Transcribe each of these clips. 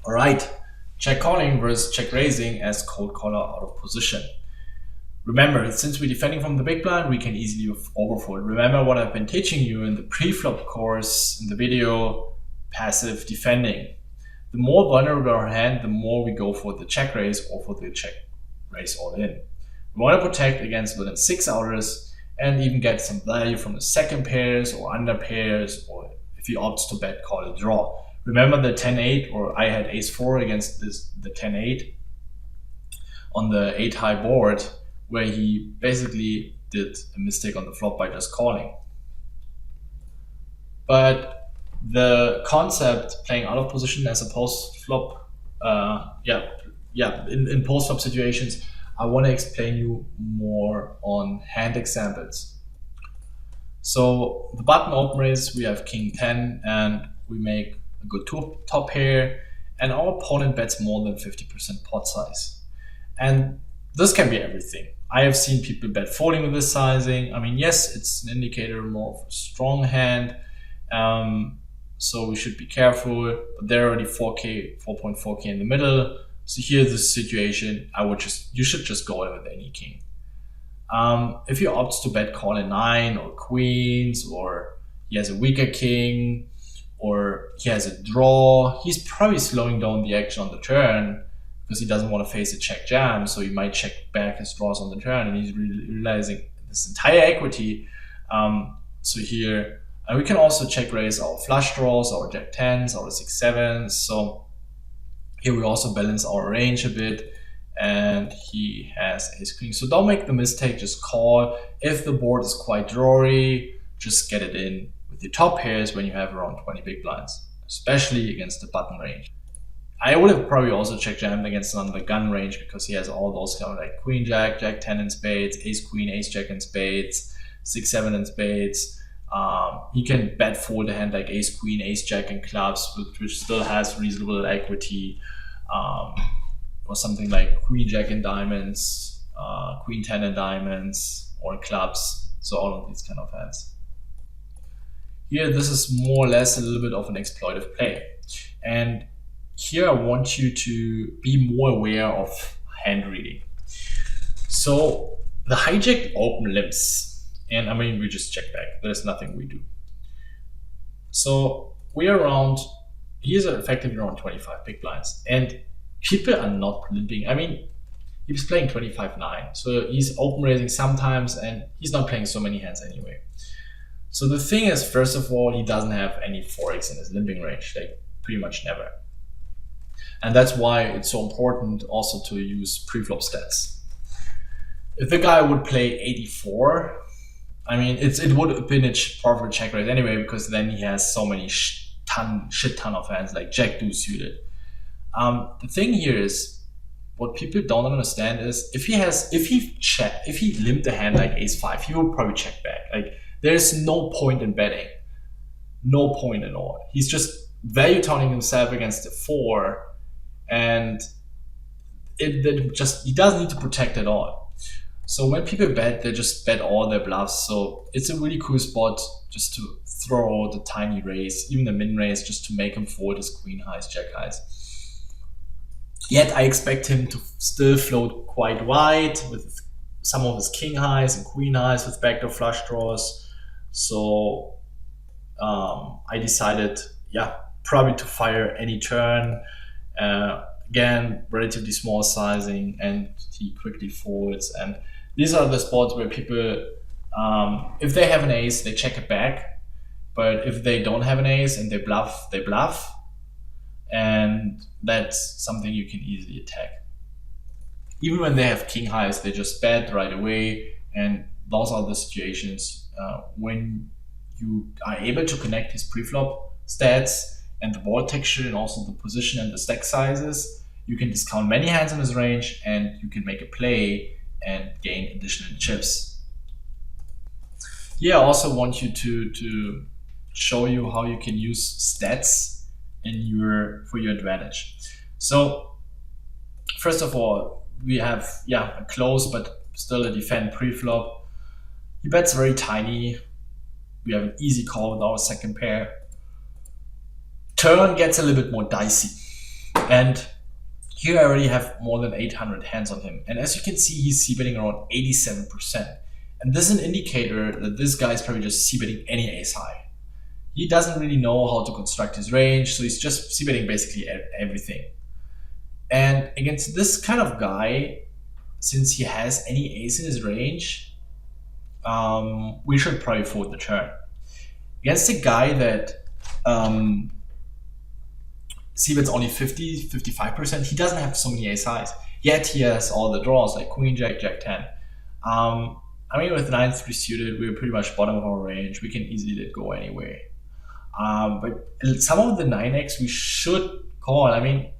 All right, check calling versus check raising as cold caller out of position. Remember, since we're defending from the big blind, we can easily overfold. Remember what I've been teaching you in the pre-flop course in the video, passive defending. The more vulnerable our hand, the more we go for the check raise or for the check raise all in. We want to protect against within 6 hours and even get some value from the second pairs or under pairs, or if he opts to bet, call a draw. Remember the 10-8, or I had ace-4 against the 10-8 on the 8 high board, where he basically did a mistake on the flop by just calling. But the concept playing out of position as a post-flop, in post-flop situations, I want to explain you more on hand examples. So the button open raise, we have king 10 and we make a good top pair, and our opponent bets more than 50% pot size. And this can be everything. I have seen people bet folding with this sizing. I mean, yes, it's an indicator more of a strong hand, so we should be careful. But they're already 4.4k in the middle. So here's the situation. You should just go in with any king. If he opts to bet call a 9 or queens, or he has a weaker king, or he has a draw, he's probably slowing down the action on the turn because he doesn't want to face a check jam. So he might check back his draws on the turn, and he's realizing this entire equity. So here, and we can also check raise our flush draws, our jack 10s, our 6-7s. So here we also balance our range a bit, and he has ace queen. So don't make the mistake, just call. If the board is quite drawy, just get it in with your top pairs when you have around 20 big blinds, especially against the button range. I would have probably also check jammed against another gun range because he has all those kind of like queen jack, jack 10 in spades, ace queen, ace jack in spades, 6-7 in spades. He can bet fold a hand like ace queen, ace jack in clubs, which still has reasonable equity, or something like queen jack in diamonds, queen 10 in diamonds, or clubs. So all of these kind of hands. Here, this is more or less a little bit of an exploitive play. And here I want you to be more aware of hand reading. So the hijack open limps, and I mean, we just check back. There's nothing we do. So we're around, he's effectively around 25 big blinds, and people are not limping. I mean, he was playing 25-9, so he's open raising sometimes, and he's not playing so many hands anyway. So the thing is, first of all, he doesn't have any 4x in his limping range, like pretty much never. And that's why it's so important also to use pre-flop stats. If the guy would play 84, I mean, it would have been a perfect check raise anyway, because then he has so many shit ton of hands like jack deuce suited. The thing here is, what people don't understand is if he limped a hand like ace 5, he will probably check back. Like, there's no point in betting, no point at all. He's just value toning himself against the 4, and he doesn't need to protect at all. So when people bet, they just bet all their bluffs. So it's a really cool spot just to throw the tiny raise, even the min raise, just to make him fold his queen highs, jack highs. Yet I expect him to still float quite wide with some of his king highs and queen highs with backdoor flush draws. So I decided, probably to fire any turn. Again, relatively small sizing, and he quickly folds. And these are the spots where people, if they have an ace, they check it back. But if they don't have an ace and they bluff, they bluff. And that's something you can easily attack. Even when they have king highs, they just bet right away. And those are the situations when you are able to connect his preflop stats and the ball texture, and also the position and the stack sizes, you can discount many hands in his range, and you can make a play and gain additional chips. Here I also want you to show you how you can use stats for your advantage. So first of all, we have a close but still a defend preflop. He bets very tiny. We have an easy call with our second pair. Turn gets a little bit more dicey. And here I already have more than 800 hands on him. And as you can see, he's c-betting around 87%. And this is an indicator that this guy is probably just c-betting any ace high. He doesn't really know how to construct his range, so he's just c-betting basically everything. And against this kind of guy, since he has any ace in his range, we should probably fold the turn. Against a guy that c-bets only 55%, he doesn't have so many ace highs. Yet he has all the draws like queen, jack, jack 10. I mean, with 9-3 suited, we're pretty much bottom of our range. We can easily let go anyway. But some of the 9x we should call. I mean,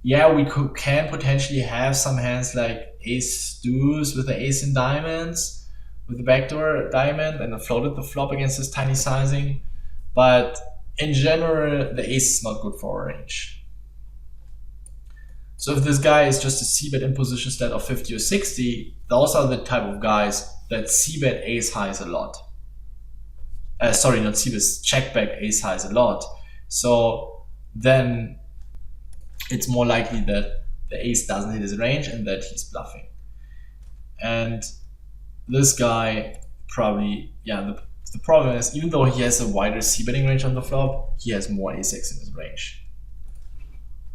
yeah, we can potentially have some hands like ace deuce with the ace in diamonds, with the backdoor diamond, and floated the flop against this tiny sizing. But in general, the ace is not good for our range. So if this guy is just a c-bet imposition stat of 50 or 60, those are the type of guys that c-bet ace highs a lot. Sorry, not c-bet, check back ace highs a lot. So then it's more likely that the ace doesn't hit his range and that he's bluffing. And this guy probably, yeah, the problem is, even though he has a wider c-betting range on the flop, he has more ace-x in his range.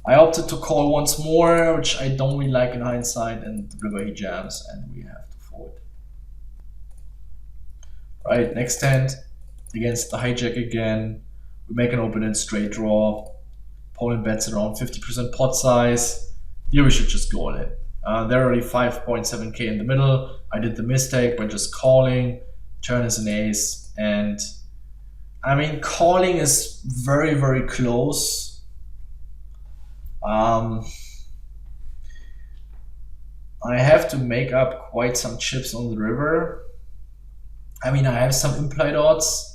I opted to call once more, which I don't really like in hindsight, and the river he jams, and we have to fold. Right, next hand, against the hijack again, we make an open-end straight draw. Opponent bets around 50% pot size. Here we should just go all in. There are already 5.7k in the middle. I did the mistake by just calling. Turn is an ace, and I mean, calling is very, very close. I have to make up quite some chips on the river. I mean, I have some implied odds.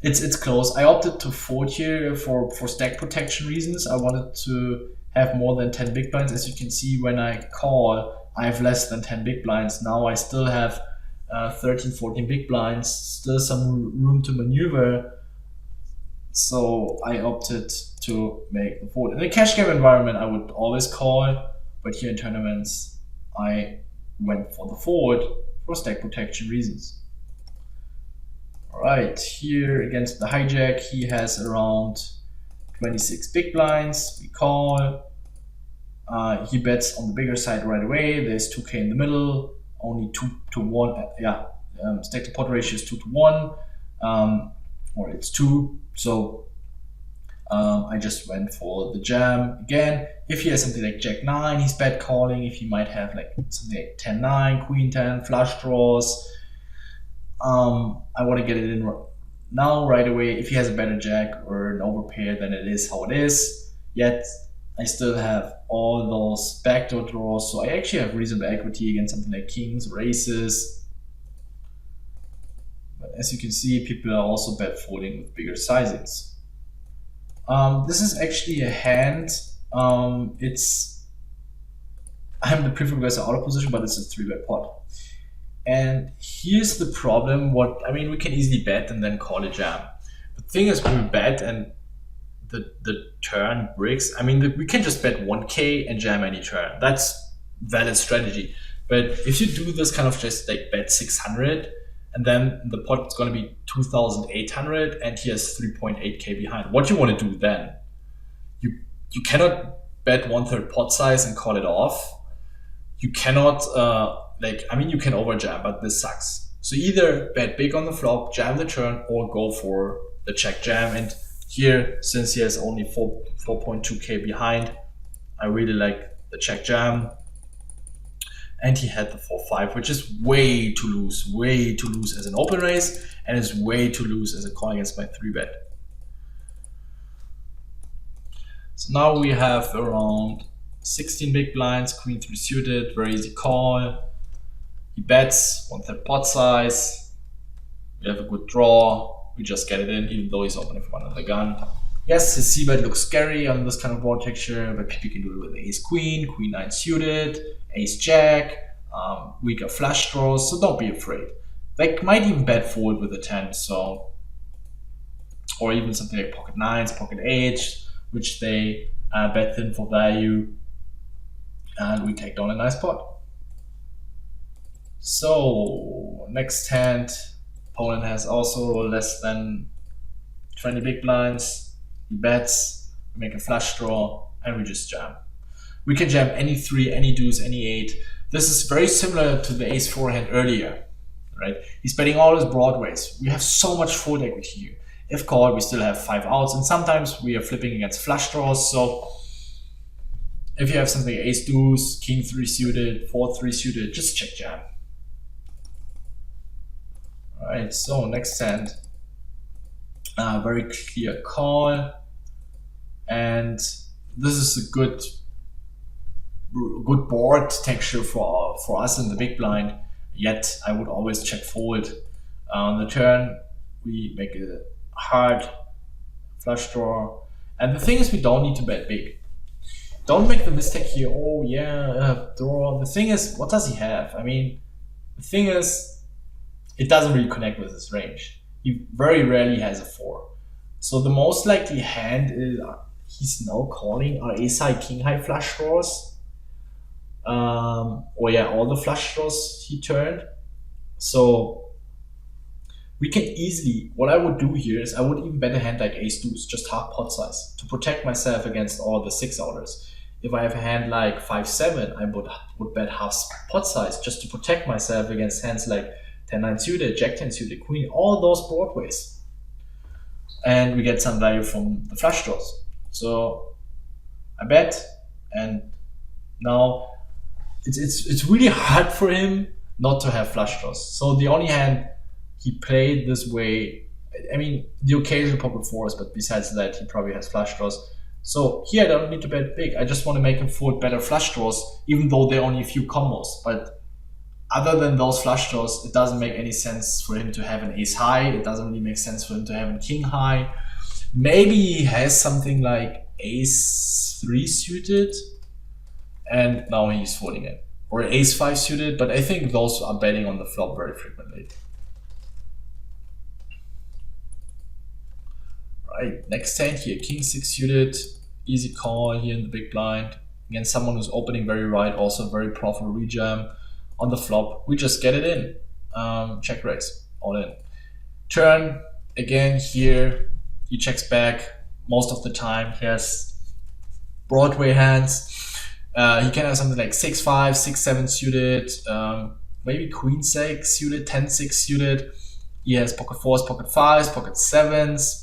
It's close. I opted to fold here for stack protection reasons. I wanted to have more than 10 big blinds. As you can see, when I call, I have less than 10 big blinds. Now I still have 13, 14 big blinds, still some room to maneuver. So I opted to make the fold. In a cash game environment, I would always call, but here in tournaments, I went for the fold for stack protection reasons. All right, here against the hijack, he has around 26 big blinds. We call. He bets on the bigger side right away. There's 2k in the middle, only 2 to 1. Stack to pot ratio is 2 to 1, or it's 2. So I just went for the jam again. If he has something like Jack 9, he's bet calling. If he might have like something like 10 9, Queen 10, flush draws, I want to get it in now right away. If he has a better Jack or an overpair, then it is how it is. Yet I still have all those backdoor draws, so I actually have reasonable equity against something like kings or aces. But as you can see, people are also bet folding with bigger sizings. This is actually a hand. I'm the preferred guys out of position, but it's a 3-bet pot. And here's the problem. We can easily bet and then call a jam. The thing is, when we bet and the turn breaks, we can just bet 1k and jam any turn. That's valid strategy. But if you do this kind of just like bet 600, and then the pot is going to be 2,800, and he has 3.8k behind. What you want to do then? You cannot bet 1/3 pot size and call it off. You cannot you can overjam, but this sucks. So either bet big on the flop, jam the turn, or go for the check jam. And here, since he has only 4.2k behind, I really like the check jam. And he had the 4-5, which is way too loose as an open raise, and is way too loose as a call against my 3-bet. So now we have around 16 big blinds, queen 3 suited, very easy call. He bets 1/3 pot size. We have a good draw. We just get it in, even though he's opening for one on the gun. Yes, his c-bet looks scary on this kind of board texture, but people can do it with ace queen, queen 9 suited, ace jack, weaker flush draws, so don't be afraid. They might even bet fold with a 10, so, or even something like pocket 9s, pocket 8s, which they bet thin for value, and we take down a nice pot. So next hand, opponent has also less than 20 big blinds. He bets, we make a flush draw, and we just jam. We can jam any 3, any deuce, any 8. This is very similar to the ace 4 hand earlier, right? He's betting all his broadways. We have so much fold equity here. If called, we still have 5 outs, and sometimes we are flipping against flush draws. So if you have something ace deuce, king 3 suited, 4 3 suited, just check jam. All right, so next hand, very clear call, and this is a good board texture for us in the big blind. Yet I would always check fold. On the turn, we make a hard flush draw, and the thing is, we don't need to bet big. Don't make the mistake here. Oh yeah, draw. The thing is, what does he have? I mean, the thing is, it doesn't really connect with his range. He very rarely has a 4. So the most likely hand is he's now calling are ace high, king high flush draws. Or yeah, all the flush draws he turned. So we can easily, what I would do here is I would even bet a hand like ace deuce, just half pot size, to protect myself against all the 6-outers. If I have a hand like 5-7, I would bet half pot size just to protect myself against hands like 10-9 suited, Jack 10 suited, Queen, all those broadways. And we get some value from the flush draws. So I bet, and now it's really hard for him not to have flush draws. So the only hand he played this way, I mean, the occasional pocket fours, but besides that, he probably has flush draws. So here I don't need to bet big. I just want to make him fold better flush draws, even though they're only a few combos. But other than those flush draws, it doesn't make any sense for him to have an ace high. It doesn't really make sense for him to have a king high. Maybe he has something like ace 3 suited, and now he's folding it. Or ace 5 suited, but I think those are betting on the flop very frequently. Right, next hand here, king 6 suited, easy call here in the big blind. Against someone who's opening very right, also very profitable rejam. On the flop, we just get it in. Check raise, all in. Turn, again here, he checks back most of the time. He has Broadway hands. He can have something like 6-5, 6-7 suited, maybe queen 6 suited, 10-6 suited. He has pocket 4s, pocket 5s, pocket 7s.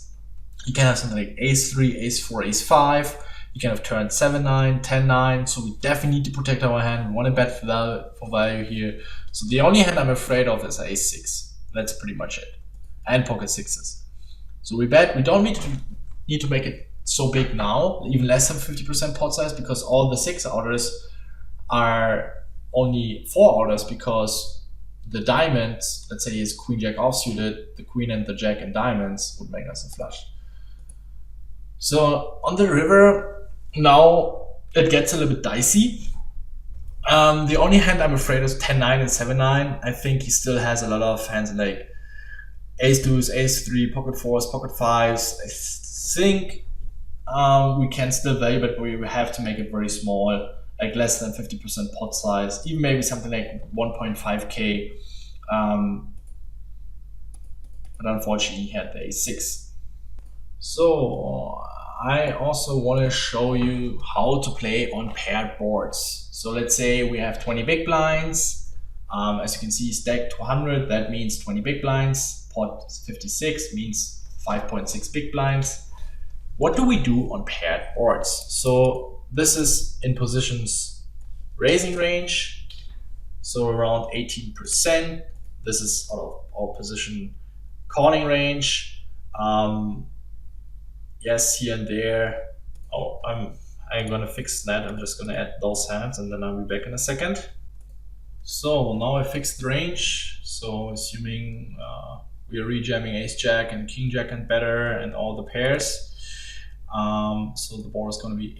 He can have something like ace 3, ace 4, ace 5. You can have turned 7-9, 10-9, so we definitely need to protect our hand. We want to bet for value here. So the only hand I'm afraid of is ace 6. That's pretty much it. And pocket 6s. So we bet. We don't need to make it so big now, even less than 50% pot size, because all the 6-outers are only 4-outers, because the diamonds, let's say he has queen jack offsuited, the queen and the jack and diamonds would make us a flush. So on the river, now it gets a little bit dicey. The only hand I'm afraid is 10-9 and 7-9. I think he still has a lot of hands like ace deuce, ace 3, pocket 4s, pocket 5s. I think we can still value, but we have to make it very small, like less than 50% pot size, even maybe something like 1.5k. But unfortunately, he had the ace 6. So I also want to show you how to play on paired boards. So let's say we have 20 big blinds. As you can see, stack 200, that means 20 big blinds. Pot 56 means 5.6 big blinds. What do we do on paired boards? So this is in positions raising range, so around 18%. This is out of our position calling range. Yes, here and there. Oh, I'm gonna fix that. I'm just gonna add those hands and then I'll be back in a second. So now I fixed the range. So assuming we are rejamming ace jack and king jack and better and all the pairs. So the board is gonna be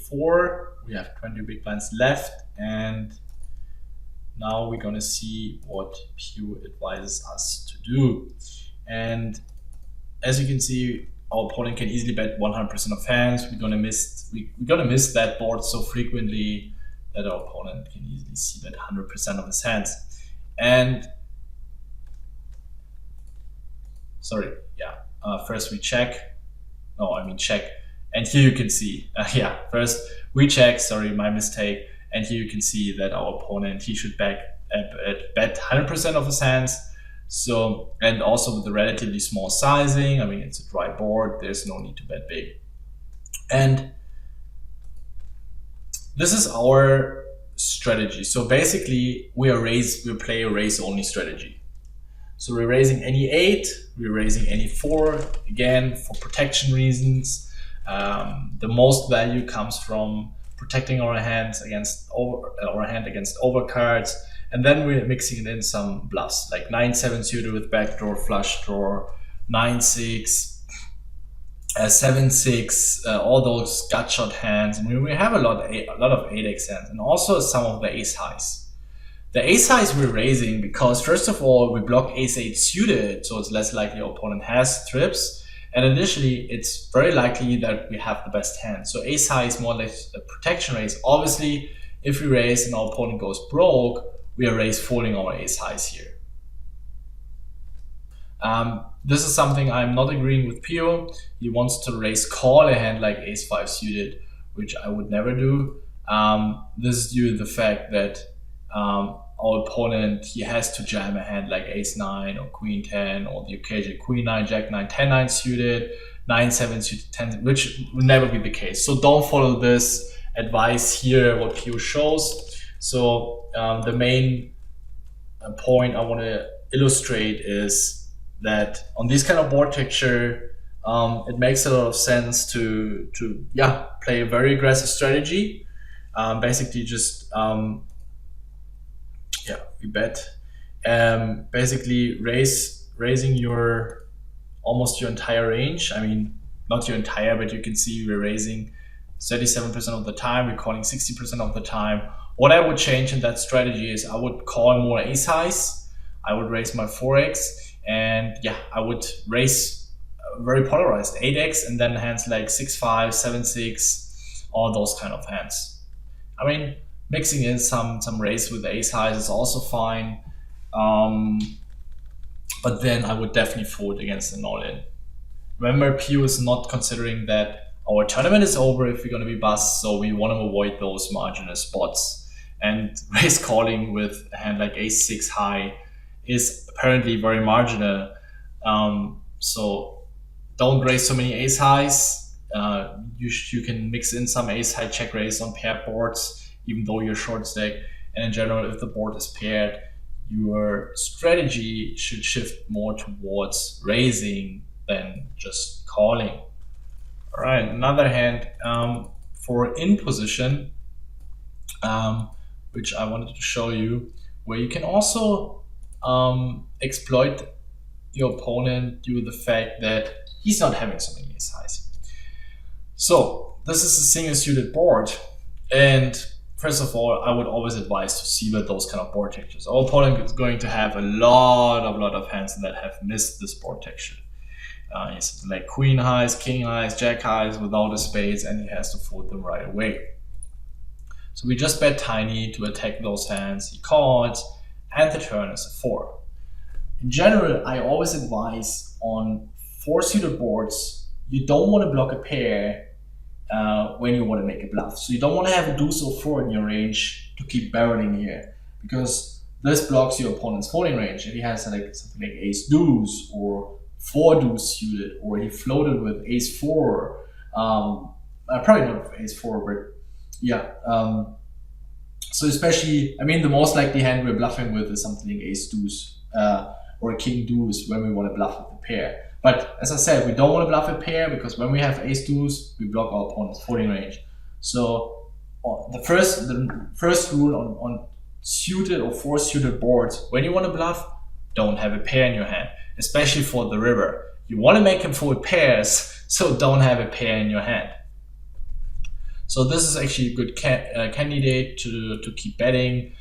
8-8-4. We have 20 big blinds left, and now we're gonna see what Pew advises us to do. And as you can see, our opponent can easily bet 100% of hands. We're gonna miss that board so frequently that our opponent can easily see bet 100% of his hands. And sorry, yeah. First we check. No, I mean check. And here you can see, yeah. First we check. Sorry, my mistake. And here you can see that our opponent, he should bet 100% of his hands. So, and also with the relatively small sizing, I mean, it's a dry board, there's no need to bet big. And this is our strategy. So basically we play a raise only strategy. So we're raising any 8, we're raising any 4, again, for protection reasons. The most value comes from protecting our hand against overcards. And then we're mixing in some bluffs, like 9-7 suited with backdoor, flush draw, 9-6, 7-6, all those gut shot hands. I mean, we have a lot of 8x hands, and also some of the ace highs. The ace highs we're raising because, first of all, we block ace-8 suited, so it's less likely our opponent has trips. And additionally, it's very likely that we have the best hand. So ace high is more or less a protection raise. Obviously, if we raise and our opponent goes broke, we are raise folding our ace highs here. This is something I'm not agreeing with Pio. He wants to raise call a hand like ace-5 suited, which I would never do. This is due to the fact that our opponent, he has to jam a hand like ace-9 or queen-10 or the occasional queen-9, jack-9, 10-9 suited, 9-7 suited, 10, which will never be the case. So don't follow this advice here, what Pio shows. So the main point I want to illustrate is that on this kind of board texture, it makes a lot of sense to play a very aggressive strategy. Basically just we bet. Basically raising almost your entire range. I mean, not your entire, but you can see we're raising 37% of the time, we're calling 60% of the time. What I would change in that strategy is I would call more ace highs, I would raise my 4x, and I would raise very polarized 8x, and then hands like 6-5, 7-6, all those kind of hands. I mean, mixing in some raise with ace highs is also fine, but then I would definitely fold against an all-in. Remember, Pio is not considering that our tournament is over if we're going to be bust, so we want to avoid those marginal spots. And raise calling with a hand like ace-6 high is apparently very marginal. So don't raise so many ace highs. You can mix in some ace high check raise on paired boards, even though you're short stack. And in general, if the board is paired, your strategy should shift more towards raising than just calling. All right, another hand for in position, which I wanted to show you, where you can also exploit your opponent due to the fact that he's not having so many ace highs. So this is a single suited board, and first of all, I would always advise to see bet those kind of board textures. Our opponent is going to have a lot of hands that have missed this board texture. He has something like queen highs, king highs, jack highs without a spades, and he has to fold them right away. So we just bet tiny to attack those hands. He calls, and the turn is a 4. In general, I always advise on 4 suited boards, you don't want to block a pair when you want to make a bluff. So you don't want to have a deuce or 4 in your range to keep barreling here, because this blocks your opponent's folding range. If he has like something like ace deuce or 4 deuce suited, or he floated with ace 4, probably not with ace 4, but so especially, I mean, the most likely hand we're bluffing with is something like ace deuce or a king deuce when we want to bluff with a pair. But as I said, we don't want to bluff a pair because when we have ace deuce, we block our opponent's folding range. So the first rule on suited or 4 suited boards, when you want to bluff, don't have a pair in your hand, especially for the river. You want to make him fold pairs, so don't have a pair in your hand. So this is actually a good candidate to keep betting.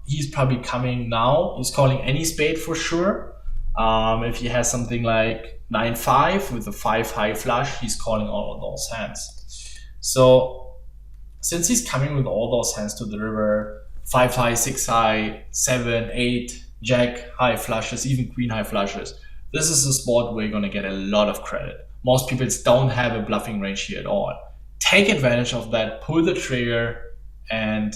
He's probably coming now. He's calling any spade for sure. If he has something like 9-5 with a 5 high flush, he's calling all of those hands. So since he's coming with all those hands to the river, 5 high, 6 high, 7, 8, jack high flushes, even queen high flushes, this is a spot where you're going to get a lot of credit. Most people don't have a bluffing range here at all. Take advantage of that, pull the trigger, and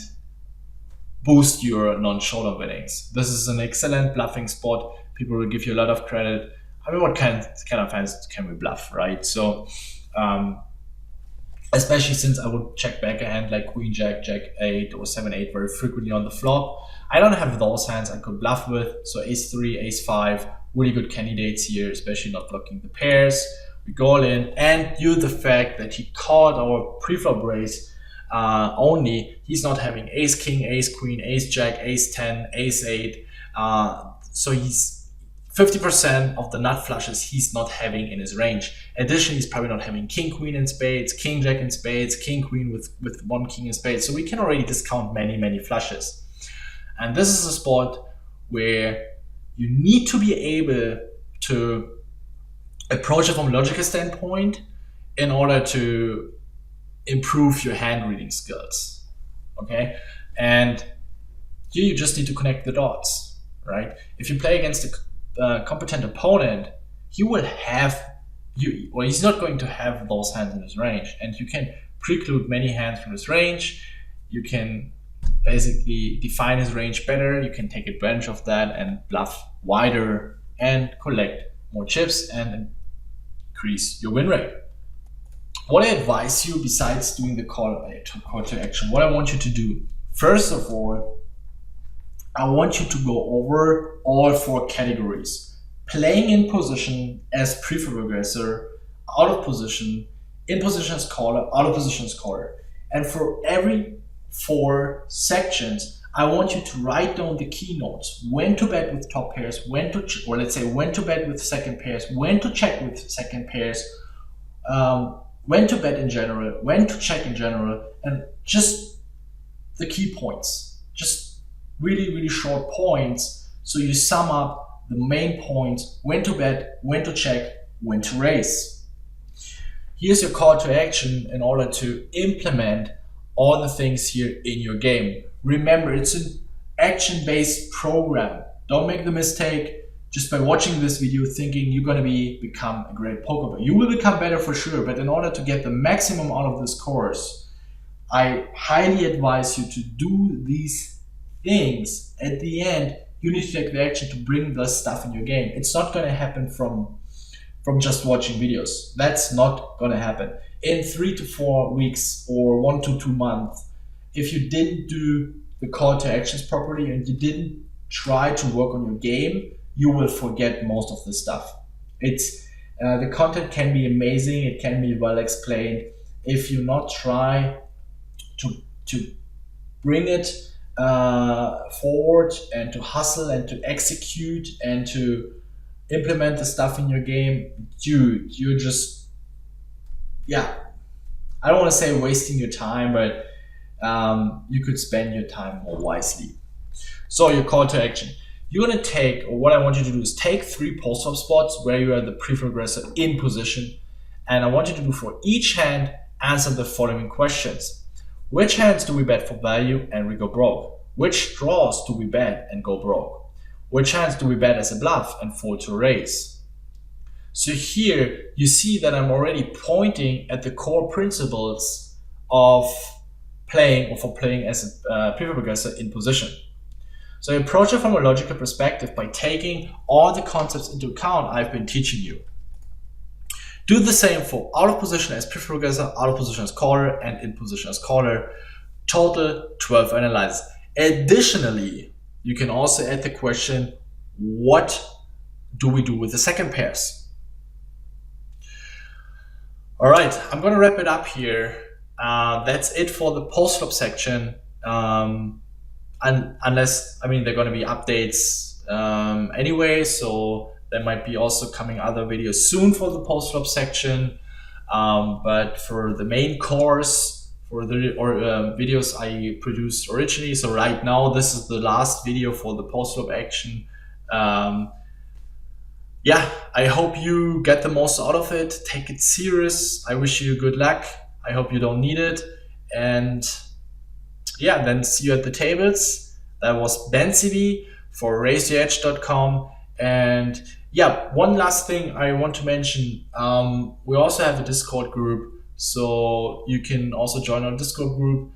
boost your non-shoulder winnings. This is an excellent bluffing spot. People will give you a lot of credit. I mean, what kind of hands can we bluff, right? So, especially since I would check back a hand like queen jack, jack 8, or 7-8 very frequently on the flop. I don't have those hands I could bluff with. So ace 3, ace 5, really good candidates here, especially not blocking the pairs. We go all in, and due to the fact that he called our preflop raise only, he's not having ace king, ace queen, ace jack, ace 10, ace 8. So he's 50% of the nut flushes he's not having in his range. Additionally, he's probably not having king queen in spades, king jack in spades, king queen with one king in spades. So we can already discount many flushes. And this is a spot where you need to be able to approach it from a logical standpoint in order to improve your hand reading skills. Okay, and here you just need to connect the dots, right? If you play against a competent opponent, he will have he's not going to have those hands in his range, and you can preclude many hands from his range. You can basically define his range better. You can take advantage of that and bluff wider and collect more chips and increase your win rate. What I advise you, besides doing the call to action, what I want you to do, first of all, I want you to go over all 4 categories. Playing in position as preflop aggressor, out of position, in position as caller, out of position as caller. And for every 4 sections, I want you to write down the keynotes: when to bet with top pairs, when to bet with second pairs, when to check with second pairs, when to bet in general, when to check in general, and just the key points. Just really short points, so you sum up the main points: when to bet, when to check, when to raise. Here's your call to action in order to implement all the things here in your game. Remember, it's an action-based program. Don't make the mistake just by watching this video thinking you're going to become a great poker player. You will become better for sure, but in order to get the maximum out of this course, I highly advise you to do these things. At the end, you need to take the action to bring this stuff in your game. It's not going to happen from just watching videos. That's not going to happen. In 3 to 4 weeks or 1 to 2 months, if you didn't do the call to actions properly and you didn't try to work on your game, you will forget most of the stuff. It's the content can be amazing, it can be well explained. If you not try to bring it forward and to hustle and to execute and to implement the stuff in your game, dude, you're just, I don't want to say wasting your time, but you could spend your time more wisely. So your call to action. You're going to take, or what I want you to do is take 3 post-flop spots where you are the preflop aggressor in position. And I want you to do for each hand, answer the following questions. Which hands do we bet for value and we go broke? Which draws do we bet and go broke? Which hands do we bet as a bluff and fold to raise? So here you see that I'm already pointing at the core principles of playing as a preflop aggressor in position. So I approach it from a logical perspective by taking all the concepts into account I've been teaching you. Do the same for out of position as preflop aggressor, out of position as caller, and in position as caller. Total 12 analyzes. Additionally, you can also add the question, what do we do with the second pairs? All right, I'm going to wrap it up here. That's it for the post-flop section. Unless, I mean, there are going to be updates anyway, so there might be also coming other videos soon for the post-flop section. But for the main course, for the videos I produced originally, so right now this is the last video for the post-flop action. yeah, I hope you get the most out of it. Take it serious. I wish you good luck. I hope you don't need it. And yeah, then see you at the tables. That was Ben CB for raiseyouredge.com. And yeah, one last thing I want to mention. We also have a Discord group, so you can also join our Discord group.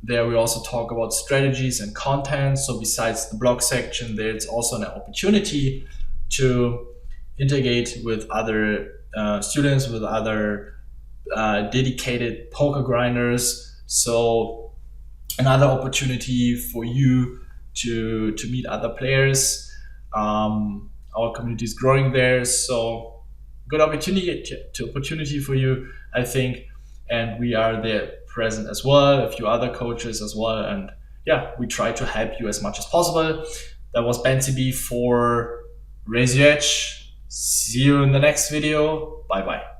There we also talk about strategies and content. So besides the blog section, there's also an opportunity to integrate with other students, with other dedicated poker grinders. So another opportunity for you to meet other players. Our community is growing there, so good opportunity for you, I think. And we are there present as well, a few other coaches as well, and yeah, we try to help you as much as possible. That was Ben CB for Raise Your Edge. See you in the next video. Bye bye.